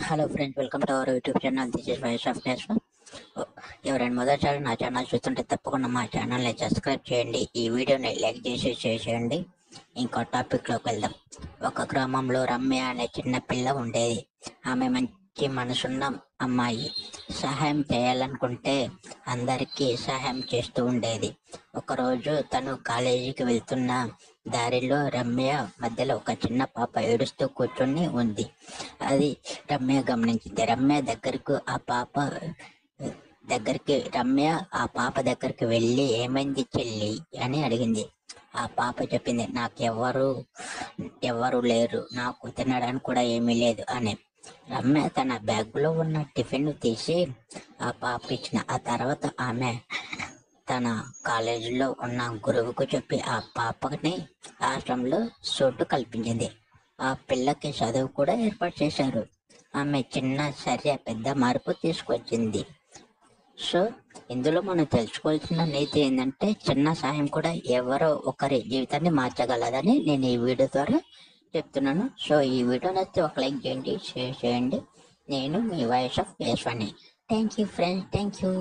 Hello friends, welcome to our YouTube channel. This is voice of nation. ఎవరైనా మొదటిసారి నా channel చూస్తుంటే తప్పకుండా మా ఛానల్ని సబ్స్క్రైబ్ చేయండి. ఈ వీడియోని లైక్ చేసి షేర్ చేయండి. ఇంకో టాపిక్లోకి వెళ్దాం. ఒక గ్రామంలో రమ్య అనే చిన్న పిల్ల ఉండేది. ఆమె మంచి మనసున్న అమ్మాయి. సహాయం చేయాలనుకుంటే అందరికీ సహాయం చేస్తూ ఉండేది. ఒకరోజు తను కాలేజీకి వెళ్తున్న దారిలో రమ్య మధ్యలో ఒక చిన్న పాప ఏడుస్తూ కూర్చొని ఉంది. అది రమ్య గమనించింది. రమ్య ఆ పాప దగ్గరికి వెళ్ళి, ఏమైంది చెల్లి అని అడిగింది. ఆ పాప చెప్పింది, ఎవరు లేరు, నాకు తినడానికి కూడా ఏమీ లేదు అని. రమ్య తన బ్యాగ్లో ఉన్న టిఫిన్ తీసి ఆ పాపకి ఇచ్చిన. ఆ తర్వాత ఆమె తన కాలేజీలో ఉన్న గురువుకు చెప్పి ఆ పాపని ఆశ్రమంలో చోటు కల్పించింది. ఆ పిల్లకి చదువు కూడా ఏర్పాటు చేశారు. ఆమె చిన్న చర్య పెద్ద మార్పు తీసుకొచ్చింది. సో ఇందులో మనం తెలుసుకోవాల్సిన నీతి ఏంటంటే, చిన్న సహాయం కూడా ఎవరో ఒకరి జీవితాన్ని మార్చగలదని నేను ఈ వీడియో ద్వారా చెప్తున్నాను. సో ఈ వీడియో నచ్చితే ఒక లైక్ చేయండి, షేర్ చేయండి. నేను మీ voice of Yashwani. Thank you friends, thank you.